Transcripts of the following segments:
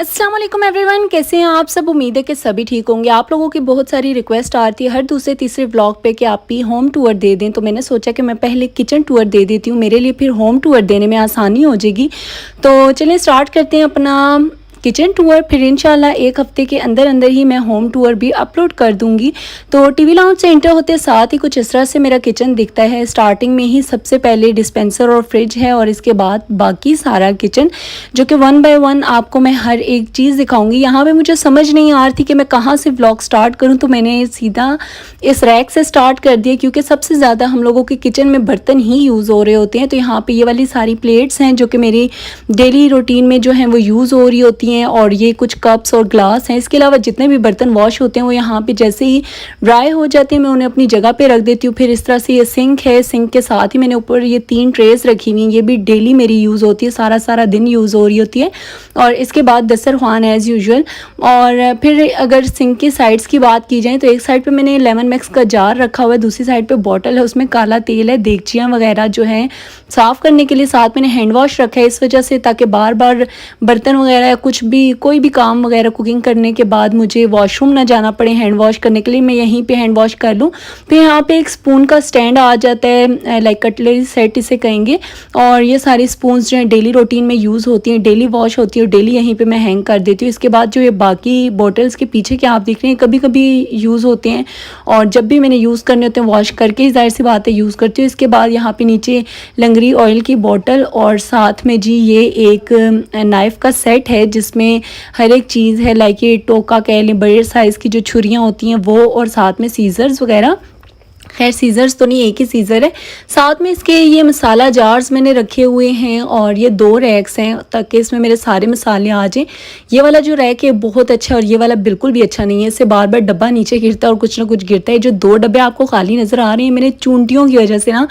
अस्सलाम वालेकुम एवरीवन, कैसे हैं आप सब। उम्मीद है कि सभी ठीक होंगे। आप लोगों की बहुत सारी रिक्वेस्ट आती है हर दूसरे तीसरे व्लॉग पे कि आप भी होम टूर दे दें, तो मैंने सोचा कि मैं पहले किचन टूर दे देती हूँ, मेरे लिए फिर होम टूर देने में आसानी हो जाएगी। तो चलिए स्टार्ट करते हैं अपना किचन टूर। फिर इंशाल्लाह एक हफ़्ते के अंदर अंदर ही मैं होम टूर भी अपलोड कर दूंगी। तो टीवी लाउंज से एंटर होते साथ ही कुछ इस तरह से मेरा किचन दिखता है। स्टार्टिंग में ही सबसे पहले डिस्पेंसर और फ्रिज है और इसके बाद बाकी सारा किचन, जो कि वन बाय वन आपको मैं हर एक चीज़ दिखाऊंगी। यहाँ पे मुझे समझ नहीं आ रही थी कि मैं कहाँ से व्लॉग स्टार्ट करूँ, तो मैंने सीधा इस रैक से स्टार्ट कर दिया, क्योंकि सबसे ज़्यादा हम लोगों के किचन में बर्तन ही यूज़ हो रहे होते हैं। तो यहाँ पे ये वाली सारी प्लेट्स हैं जो कि मेरी डेली रूटीन में जो है वो यूज़ हो रही होती हैं, और ये कुछ कप्स और ग्लास हैं। इसके अलावा जितने भी बर्तन वॉश होते हैं वो यहाँ पे जैसे ही ड्राई हो जाते हैं मैं उन्हें अपनी जगह पे रख देती हूँ। फिर इस तरह से ये सिंक है, सिंक के साथ ही मैंने ऊपर ये 3 ट्रेस रखी हुई हैं, ये भी डेली मेरी यूज़ होती है, सारा दिन यूज़ हो रही होती है। और इसके बाद दस्तरखान एज़ यूजुअल। और फिर अगर सिंक की साइड्स की बात की जाए तो एक साइड पे मैंने लेमन मैक्स का जार रखा हुआ है, दूसरी साइड पे बॉटल है, उसमें काला तेल है, देगचियाँ वगैरह जो हैं साफ़ करने के लिए। साथ मैंने हैंड वॉश रखा है इस वजह से, ताकि बार बार बर्तन वगैरह या कुछ भी कोई भी काम वगैरह कुकिंग करने के बाद मुझे वॉशरूम ना जाना पड़े हैंड वॉश करने के लिए, मैं यहीं पे हैंड वॉश कर लूँ। फिर यहाँ पे एक स्पून का स्टैंड आ जाता है, लाइक कटलरी सेट इसे कहेंगे। और ये सारी स्पून्स जो हैं डेली रूटीन में यूज़ होती हैं, डेली वॉश होती है, और डेली यहीं पे मैं हैंग कर देती हूँ। इसके बाद जो ये बाकी बॉटल्स के पीछे के आप देख रहे हैं कभी कभी यूज़ होते हैं, और जब भी मैंने यूज़ करने होते हैं वॉश करके ही जाहिर सी बात है यूज़ करती हूँ। इसके बाद यहाँ पे नीचे लंगरी ऑयल की बॉटल, और साथ में जी ये एक नाइफ़ का सेट है जिसमें हर एक चीज़ है, लाइक ये टोका कह लें, बड़े साइज़ की जो छुरियाँ होती हैं वो, और साथ में सीजर्स वगैरह। खैर सीजर्स तो नहीं, एक ही सीज़र है। साथ में इसके ये मसाला जार्स मैंने रखे हुए हैं, और ये 2 रैक्स हैं ताकि इसमें मेरे सारे मसाले आ जाएं। ये वाला जो रैक है बहुत अच्छा, और ये वाला बिल्कुल भी अच्छा नहीं है, इससे बार बार डब्बा नीचे गिरता है और कुछ ना कुछ गिरता है। जो 2 डब्बे आपको खाली नज़र आ रहे हैं मैंने चूंटियों की वजह से ना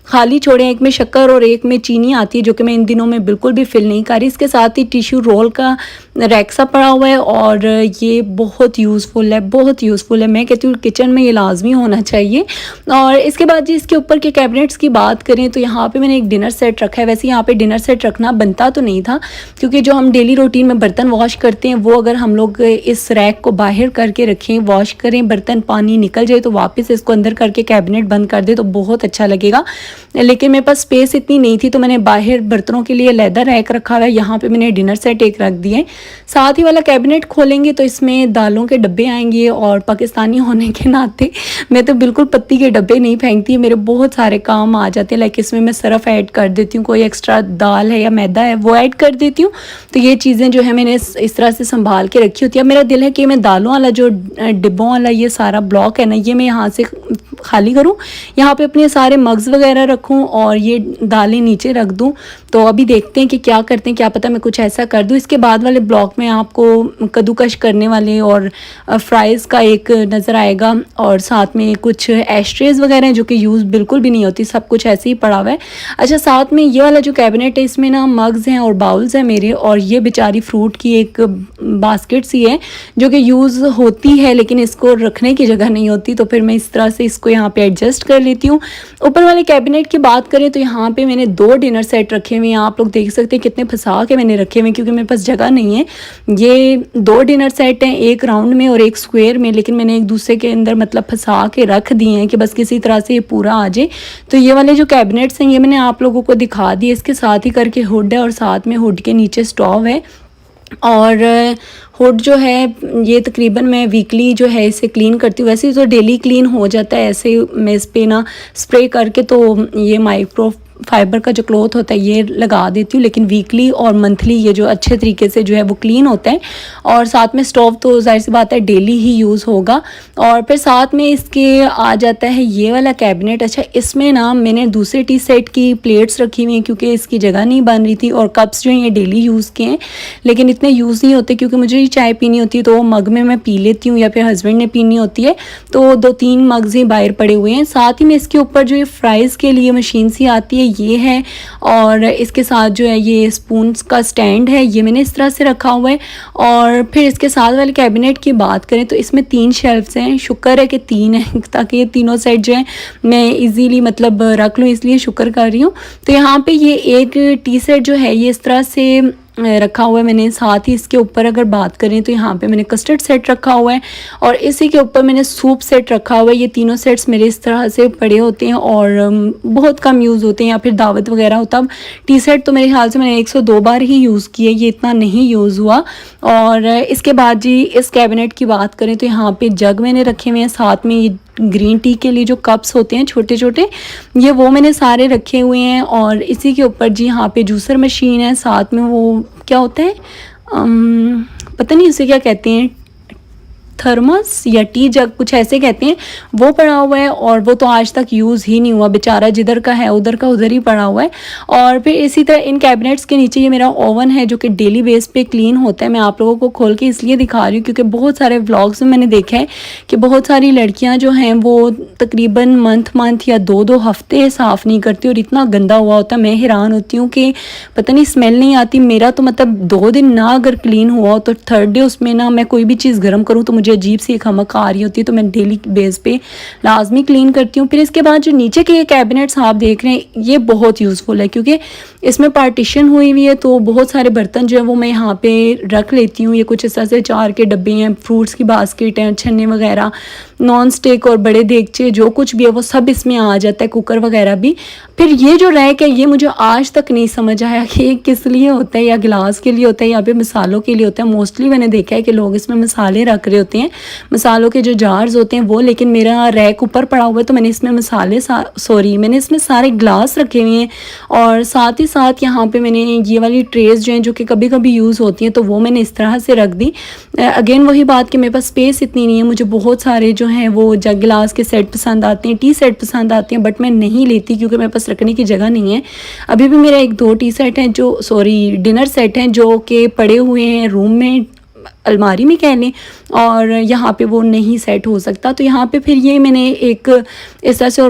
खाली छोड़े हैं, एक में शक्कर और एक में चीनी आती है, जो कि मैं इन दिनों में बिल्कुल भी फिल नहीं कर रही। इसके साथ ही टिश्यू रोल का रैक सा पड़ा हुआ है, और ये बहुत यूज़फुल है, बहुत यूज़फुल है। मैं कहती हूँ किचन में ये लाजमी होना चाहिए। और इसके बाद जी इसके ऊपर के कैबिनेट्स की बात करें तो यहाँ पे मैंने एक डिनर सेट रखा है। वैसे यहाँ पे डिनर सेट रखना बनता तो नहीं था, क्योंकि जो हम डेली रूटीन में बर्तन वॉश करते हैं वो अगर हम लोग इस रैक को बाहर करके रखें, वॉश करें, बर्तन पानी निकल जाए तो वापस इसको अंदर करके कैबिनेट बंद कर दे तो बहुत अच्छा लगेगा। लेकिन मेरे पास स्पेस इतनी नहीं थी, तो मैंने बाहर बर्तनों के लिए लेदर रैक रखा हुआ है, यहाँ पे मैंने डिनर सेट एक रख दिए। साथ ही वाला कैबिनेट खोलेंगे तो इसमें दालों के डब्बे आएंगे, और पाकिस्तानी होने के नाते मैं तो बिल्कुल पत्ती के डब्बे नहीं फेंकती, मेरे बहुत सारे काम आ जाते हैं। लाइक इसमें मैं सरफ ऐड कर देती हूँ, कोई एक्स्ट्रा दाल है या मैदा है वो ऐड कर देती हूँ। तो ये चीज़ें जो है मैंने इस तरह से संभाल के रखी होती है। मेरा दिल है कि मैं दालों वाला जो डिब्बों वाला ये सारा ब्लॉक है ना, ये मैं यहाँ से खाली करूँ, यहाँ पे अपने सारे मग्स वगैरह रखूँ और ये दालें नीचे रख दूँ। तो अभी देखते हैं कि क्या करते हैं, क्या पता मैं कुछ ऐसा कर दूँ। इसके बाद वाले ब्लॉक में आपको कद्दूकश करने वाले और फ्राइज़ का एक नज़र आएगा, और साथ में कुछ एस्ट्रेज वगैरह हैं जो कि यूज़ बिल्कुल भी नहीं होती, सब कुछ ऐसे ही पड़ा हुआ है। अच्छा, साथ में ये वाला जो कैबिनेट है इसमें ना मग्स हैं और बाउल्स हैं मेरे, और ये बेचारी फ्रूट की एक बास्केट सी है जो कि यूज़ होती है लेकिन इसको रखने की जगह नहीं होती, तो फिर मैं इस तरह से इसको यहाँ पे एडजस्ट कर लेती हूँ। ऊपर वाले कैबिनेट की बात करें तो यहाँ पे मैंने 2 डिनर सेट रखे हुए हैं। आप लोग देख सकते हैं कितने फंसा के मैंने रखे हुए हैं, क्योंकि मेरे पास जगह नहीं है। ये 2 डिनर सेट हैं, एक राउंड में और एक स्क्वायर में, लेकिन मैंने एक दूसरे के अंदर मतलब फंसा के रख दिए हैं कि बस किसी तरह से ये पूरा आ जाए। तो ये वाले जो कैबिनेट्स हैं ये मैंने आप लोगों को दिखा दिए। इसके साथ ही करके हुड है, और साथ में हुड के नीचे स्टोव है। और हुड जो है ये तकरीबन मैं वीकली जो है इसे क्लीन करती हूँ, वैसे तो डेली क्लीन हो जाता है, ऐसे मैं इस पे ना स्प्रे करके तो ये माइक्रो फाइबर का जो क्लॉथ होता है ये लगा देती हूँ, लेकिन वीकली और मंथली ये जो अच्छे तरीके से जो है वो क्लीन होता है। और साथ में स्टोव तो जाहिर सी बात है डेली ही यूज़ होगा। और फिर साथ में इसके आ जाता है ये वाला कैबिनेट। अच्छा, इसमें ना मैंने दूसरे टी सेट की प्लेट्स रखी हुई हैं क्योंकि इसकी जगह नहीं बन रही थी, और कप्स जो हैं ये डेली यूज़ के हैं लेकिन इतने यूज़ नहीं होते, क्योंकि मुझे ही चाय पीनी होती है तो वो मग में मैं पी लेती हूँ, या फिर हस्बैंड ने पीनी होती है, तो 2-3 मग्स ही बाहर पड़े हुए हैं। साथ ही में इसके ऊपर जो ये फ्राइज़ के लिए मशीन सी आती है ये है, और इसके साथ जो है ये स्पून्स का स्टैंड है, ये मैंने इस तरह से रखा हुआ है। और फिर इसके साथ वाले कैबिनेट की बात करें तो इसमें 3 शेल्फ्स हैं, शुक्र है कि 3 हैं ताकि ये तीनों सेट जो है मैं इजीली मतलब रख लूँ, इसलिए शुक्र कर रही हूँ। तो यहाँ पे ये एक टी सेट जो है ये इस तरह से रखा हुआ है मैंने। साथ ही इसके ऊपर अगर बात करें तो यहाँ पे मैंने कस्टर्ड सेट रखा हुआ है और इसी के ऊपर मैंने सूप सेट रखा हुआ है। ये तीनों सेट्स मेरे इस तरह से पड़े होते हैं और बहुत कम यूज़ होते हैं, या फिर दावत वगैरह हो तब। टी सेट तो मेरे ख्याल से मैंने 102 बार ही यूज़ किए, ये इतना नहीं यूज़ हुआ। और इसके बाद जी इस कैबिनेट की बात करें तो यहाँ पे जग मैंने रखे हुए हैं, साथ में ये ग्रीन टी के लिए जो कप्स होते हैं छोटे छोटे, ये वो मैंने सारे रखे हुए हैं। और इसी के ऊपर जी यहाँ पे जूसर मशीन है, साथ में वो क्या होता है पता नहीं उसे क्या कहते हैं, थर्मस या टी जग कुछ ऐसे कहते हैं, वो पड़ा हुआ है। और वो तो आज तक यूज़ ही नहीं हुआ बेचारा, जिधर का है उधर का उधर ही पड़ा हुआ है। और फिर इसी तरह इन कैबिनेट्स के नीचे ये मेरा ओवन है जो कि डेली बेस पे क्लीन होता है। मैं आप लोगों को खोल के इसलिए दिखा रही हूँ क्योंकि बहुत सारे व्लॉग्स में मैंने देखा है कि बहुत सारी लड़कियाँ जो हैं वो तकरीबन मंथ या 2-2 हफ्ते साफ़ नहीं करती और इतना गंदा हुआ होता है। मैं हैरान होती हूँ कि पता नहीं स्मेल नहीं आती। मेरा तो मतलब 2 दिन ना अगर क्लीन हुआ तो थर्ड डे उसमें ना मैं कोई भी चीज़ गर्म करूँ तो मुझे अजीब सी एक हमक आ रही होती है, तो मैं डेली बेस पे लाजमी क्लीन करती हूँ। फिर इसके बाद जो नीचे के ये कैबिनेट्स आप देख रहे हैं ये बहुत यूज़फुल है क्योंकि इसमें पार्टीशन हुई हुई है, तो बहुत सारे बर्तन जो है वो मैं यहाँ पे रख लेती हूँ। ये कुछ इस तरह से 4 के डब्बे हैं, फ्रूट्स की बास्केट हैं, छन्ने वगैरह, नॉन स्टिक और बड़े देगचे जो कुछ भी है वो सब इसमें आ जाता है, कुकर वगैरह भी। फिर ये जो रैक है ये मुझे आज तक नहीं समझ आया कि ये किस लिए होता है, या गिलास के लिए होता है या फिर मसालों के लिए होता है। मोस्टली मैंने देखा है कि लोग इसमें मसाले रख रहे होते हैं, मसालों के जो जार्स होते हैं वो, लेकिन मेरा रैक ऊपर पड़ा हुआ है तो मैंने इसमें मैंने इसमें सारे ग्लास रखे हुए हैं। और साथ ही साथ यहाँ पे मैंने ये वाली ट्रेज जो हैं जो कि कभी कभी यूज़ होती हैं तो वो मैंने इस तरह से रख दी। अगेन वही बात कि मेरे पास स्पेस इतनी नहीं है, मुझे बहुत सारे जो हैं वो जग गिलास के सेट पसंद आते हैं, टी सेट पसंद आते हैं, बट मैं नहीं लेती क्योंकि मेरे पास रखने की जगह नहीं है। अभी भी मेरा 1-2 टी सेट हैं डिनर सेट हैं जो कि पड़े हुए हैं रूम में, अलमारी में कह लें, और यहाँ पे वो नहीं सेट हो सकता। तो यहाँ पे फिर ये मैंने एक इस तरह से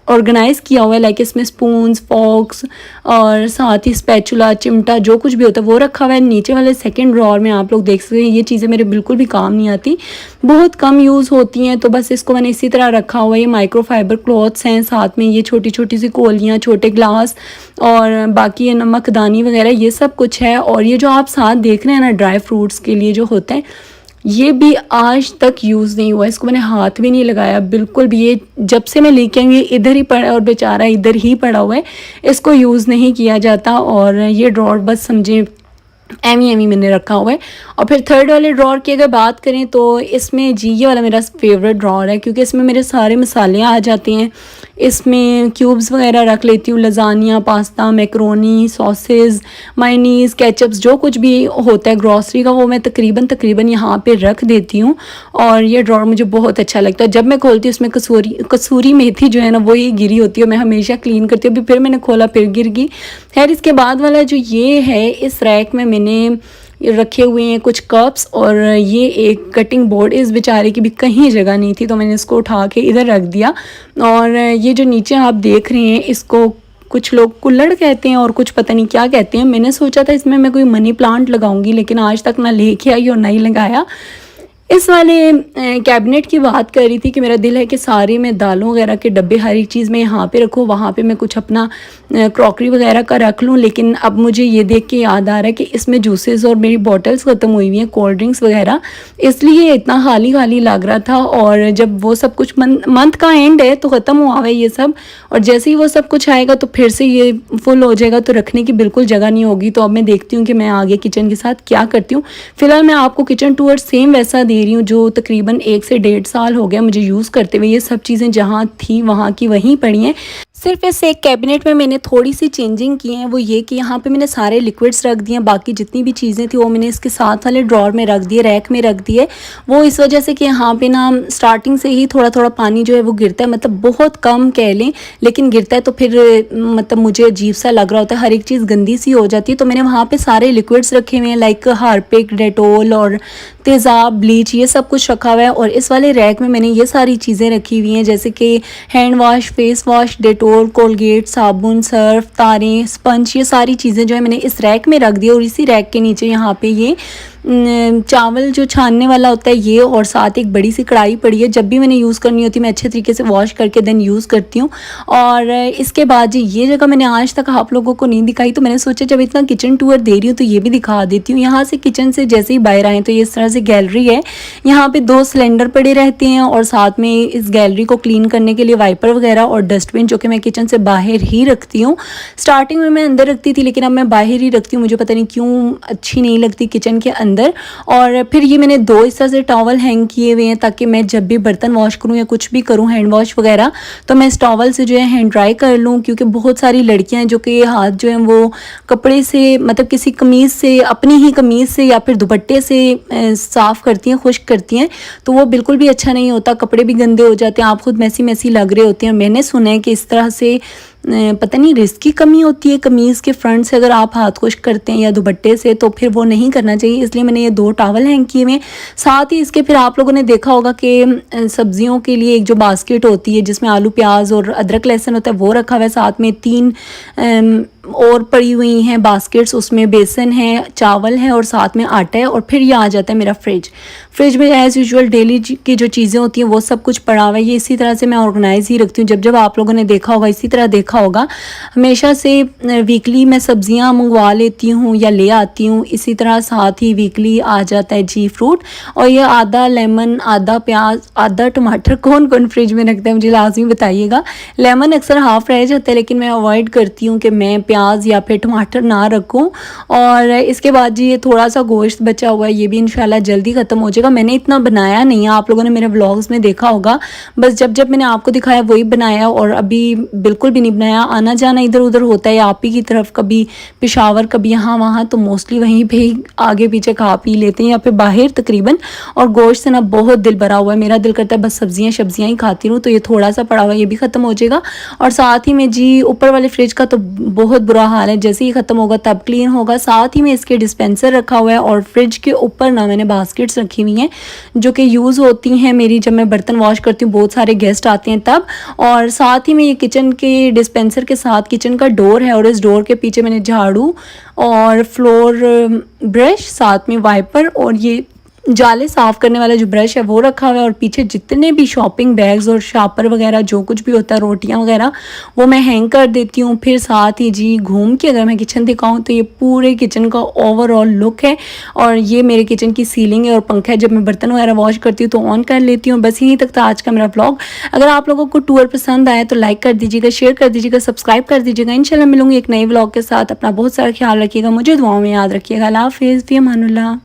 ऑर्गेनाइज़ किया हुआ है, लाइक इसमें स्पून्स, फॉक्स और साथ ही स्पैचुला, चिमटा जो कुछ भी होता है वो रखा हुआ है। नीचे वाले सेकंड ड्रॉर में आप लोग देख सकते हैं ये चीज़ें मेरे बिल्कुल भी काम नहीं आती, बहुत कम यूज़ होती हैं, तो बस इसको मैंने इसी तरह रखा हुआ है। ये माइक्रोफाइबर क्लॉथ्स हैं, साथ में ये छोटी छोटी सी कोलियाँ, छोटे ग्लास और बाकी ये नमकदानी वगैरह ये सब कुछ है। और ये जो आप साथ देख रहे हैं ना ड्राई फ्रूट्स के लिए जो होता है, ये भी आज तक यूज़ नहीं हुआ, इसको मैंने हाथ भी नहीं लगाया बिल्कुल भी। ये जब से मैं लेके आई ये इधर ही पड़ा और बेचारा इधर ही पड़ा हुआ है, इसको यूज़ नहीं किया जाता। और ये ड्रॉर बस समझे एमी मैंने रखा हुआ है। और फिर थर्ड वाले ड्रॉर की अगर बात करें तो इसमें जी ये वाला मेरा फेवरेट ड्रॉर है क्योंकि इसमें मेरे सारे मसाले आ जाते हैं। इसमें क्यूब्स वगैरह रख लेती हूँ, lasagna, pasta, macaroni, sausage, mayonnaise, ketchups जो कुछ भी होता है ग्रॉसरी का वो मैं तकरीबन यहाँ पे रख देती हूँ। और ये ड्रॉर मुझे बहुत अच्छा लगता है। जब मैं खोलती हूँ उसमें कसूरी मेथी जो है ना वो ये गिरी होती है, मैं हमेशा क्लीन करती हूँ। अभी फिर मैंने खोला फिर गिर गई। खैर इसके बाद वाला जो ये है, इस रैक में मैंने रखे हुए हैं कुछ कप्स और ये एक कटिंग बोर्ड, इस बेचारे की भी कहीं जगह नहीं थी तो मैंने इसको उठा के इधर रख दिया। और ये जो नीचे आप देख रहे हैं इसको कुछ लोग कुल्हड़ कहते हैं और कुछ पता नहीं क्या कहते हैं। मैंने सोचा था इसमें मैं कोई मनी प्लांट लगाऊंगी, लेकिन आज तक ना लेके आई और ना ही लगाया। इस वाले कैबिनेट की बात कर रही थी कि मेरा दिल है कि सारे मैं दालों वगैरह के डब्बे हर एक चीज़ में यहाँ पे रखूँ, वहाँ पे मैं कुछ अपना क्रॉकरी वगैरह का रख लूँ। लेकिन अब मुझे ये देख के याद आ रहा है कि इसमें जूसेस और मेरी बॉटल्स ख़त्म हुई हुई हैं, कोल्ड ड्रिंक्स वगैरह, इसलिए इतना खाली खाली लग रहा था। और जब वो सब कुछ मंथ का एंड है तो ख़त्म हुआ है ये सब, और जैसे ही वो सब कुछ आएगा तो फिर से ये फुल हो जाएगा, तो रखने की बिल्कुल जगह नहीं होगी। तो अब मैं देखती हूँ कि मैं आगे किचन के साथ क्या करती हूँ। फिलहाल मैं आपको किचन टूर सेम वैसा दे रही हूँ जो तकरीबन 1 से 1.5 साल हो गया मुझे यूज़ करते हुए। ये सब चीज़ें जहाँ थी वहाँ की वहीं पड़ी हैं। सिर्फ इस एक कैबिनेट में मैंने थोड़ी सी चेंजिंग की है, वो ये कि यहाँ पे मैंने सारे लिक्विड्स रख दिए, बाकी जितनी भी चीज़ें थी वो मैंने इसके साथ वाले ड्रॉर में रख दिए, रैक में रख दिए। वो इस वजह से कि यहाँ पे ना स्टार्टिंग से ही थोड़ा थोड़ा पानी जो है वो गिरता है, मतलब बहुत कम कह लें लेकिन गिरता है, तो फिर मतलब मुझे अजीब सा लग रहा होता है, हर एक चीज़ गंदी सी हो जाती है। तो मैंने वहाँ पर सारे लिक्विड्स रखे हुए हैं, लाइक हार्पिक, डेटोल और तेज़ाब, ब्लीच, ये सब कुछ रखा हुआ है। और इस वाले रैक में मैंने ये सारी चीज़ें रखी हुई हैं जैसे कि hand wash, face wash, Dettol, Colgate, साबुन, सर्फ, तारें, स्पंज, ये सारी चीज़ें जो है मैंने इस रैक में रख दी। और इसी रैक के नीचे यहाँ पे ये चावल जो छानने वाला होता है ये, और साथ एक बड़ी सी कढ़ाई पड़ी है। जब भी मैंने यूज़ करनी होती है मैं अच्छे तरीके से वॉश करके देन यूज़ करती हूँ। और इसके बाद जी ये जगह मैंने आज तक आप लोगों को नहीं दिखाई, तो मैंने सोचा जब इतना किचन टूर दे रही हूँ तो ये भी दिखा देती हूँ। यहाँ से किचन से जैसे ही बाहर आए तो ये इस तरह से गैलरी है। यहाँ पे 2 सिलेंडर पड़े रहते हैं और साथ में इस गैलरी को क्लीन करने के लिए वाइपर वगैरह और डस्टबिन, जो कि मैं किचन से बाहर ही रखती हूँ। स्टार्टिंग में मैं अंदर रखती थी लेकिन अब मैं बाहर ही रखती हूँ, मुझे पता नहीं क्यों अच्छी नहीं लगती किचन के अंदर। और फिर ये मैंने 2 इस तरह से टॉवल हैंग किए हुए हैं ताकि मैं जब भी बर्तन वॉश करूँ या कुछ भी करूँ हैंड वॉश वगैरह, तो मैं इस टॉवल से जो है हैंड ड्राई कर लूँ। क्योंकि बहुत सारी लड़कियां हैं जो कि हाथ जो है वो कपड़े से, मतलब किसी कमीज़ से, अपनी ही कमीज़ से या फिर दुपट्टे से साफ़ करती हैं, खुश्क करती हैं, तो वो बिल्कुल भी अच्छा नहीं होता, कपड़े भी गंदे हो जाते हैं, आप खुद मैसी मैसी लग रहे होते हैं। मैंने सुना है कि इस तरह से पता नहीं रिस्क की कमी होती है कमीज़ के फ्रंट से, अगर आप हाथ खुश्क करते हैं या दुपट्टे से तो फिर वो नहीं करना चाहिए। इसलिए मैंने ये 2 टॉवल हैंग किए हुए। साथ ही इसके फिर आप लोगों ने देखा होगा कि सब्जियों के लिए एक जो बास्केट होती है जिसमें आलू प्याज और अदरक लहसुन होता है वो रखा हुआ है। साथ में 3 और पड़ी हुई हैं बास्केट्स, उसमें बेसन है, चावल है और साथ में आटा है। और फिर ये आ जाता है मेरा फ्रिज में एज़ यूजुअल डेली की जो चीज़ें होती हैं वो सब कुछ पड़ा हुआ है। ये इसी तरह से मैं ऑर्गेनाइज ही रखती हूँ। जब आप लोगों ने देखा होगा इसी तरह देखा होगा, हमेशा से वीकली मैं सब्जियां मंगवा लेती हूँ या ले आती हूँ। इसी तरह साथ ही वीकली आ जाता है जी फ्रूट, और ये आधा लेमन, आधा प्याज, आधा टमाटर कौन कौन फ्रिज में रखता है मुझे लाजमी बताइएगा। लेमन अक्सर हाफ रह जाता है लेकिन मैं अवॉइड करती हूँ कि मैं प्याज या फिर टमाटर ना रखूं। और इसके बाद जी ये थोड़ा सा गोश्त बचा हुआ है, ये भी इंशाल्लाह जल्दी ख़त्म हो जाएगा। मैंने इतना बनाया नहीं है, आप लोगों ने मेरे व्लॉग्स में देखा होगा, बस जब मैंने आपको दिखाया वही बनाया, और अभी बिल्कुल भी नहीं बनाया। आना जाना इधर उधर होता है, आप ही की तरफ, कभी पेशावर कभी यहाँ वहाँ, तो मोस्टली वहीं पर ही आगे पीछे खा पी लेते हैं या फिर बाहर तकरीबन। और गोश्त से ना बहुत दिल भरा हुआ है, मेरा दिल करता है बस सब्जियाँ ही खाती रहूँ। तो ये थोड़ा सा पड़ा हुआ है, ये भी ख़त्म हो जाएगा। और साथ ही में जी ऊपर वाले फ्रिज का तो बहुत बुरा हाल है, जैसे ही ख़त्म होगा तब क्लीन होगा। साथ ही में इसके डिस्पेंसर रखा हुआ है और फ्रिज के ऊपर ना मैंने बास्केट्स रखी हुई हैं जो कि यूज़ होती हैं मेरी जब मैं बर्तन वॉश करती हूँ, बहुत सारे गेस्ट आते हैं तब। और साथ ही में ये किचन के डिस्पेंसर के साथ किचन का डोर है और इस डोर के पीछे मैंने झाड़ू और फ्लोर ब्रश, साथ में वाइपर और ये जाले साफ़ करने वाला जो ब्रश है वो रखा हुआ है। और पीछे जितने भी शॉपिंग बैग्स और शापर वगैरह जो कुछ भी होता है, रोटियां वगैरह, वो मैं हैंग कर देती हूँ। फिर साथ ही जी घूम के अगर मैं किचन दिखाऊँ तो ये पूरे किचन का ओवरऑल लुक है। और ये मेरे किचन की सीलिंग है और पंखा है, जब मैं बर्तन वगैरह वॉश करती हूँ तो ऑन कर लेती हूँ। बस यहीं तक था आज का मेरा व्लॉग। अगर आप लोगों को टूर पसंद आया तो लाइक कर दीजिएगा, शेयर कर दीजिएगा, सब्सक्राइब कर दीजिएगा। इंशाल्लाह मिलूंगी एक नए व्लॉग के साथ। अपना बहुत सारा ख्याल रखिएगा, मुझे दुआओं में याद रखिएगा। अल्लाह हाफिज़, फ़ी अमानुल्लाह।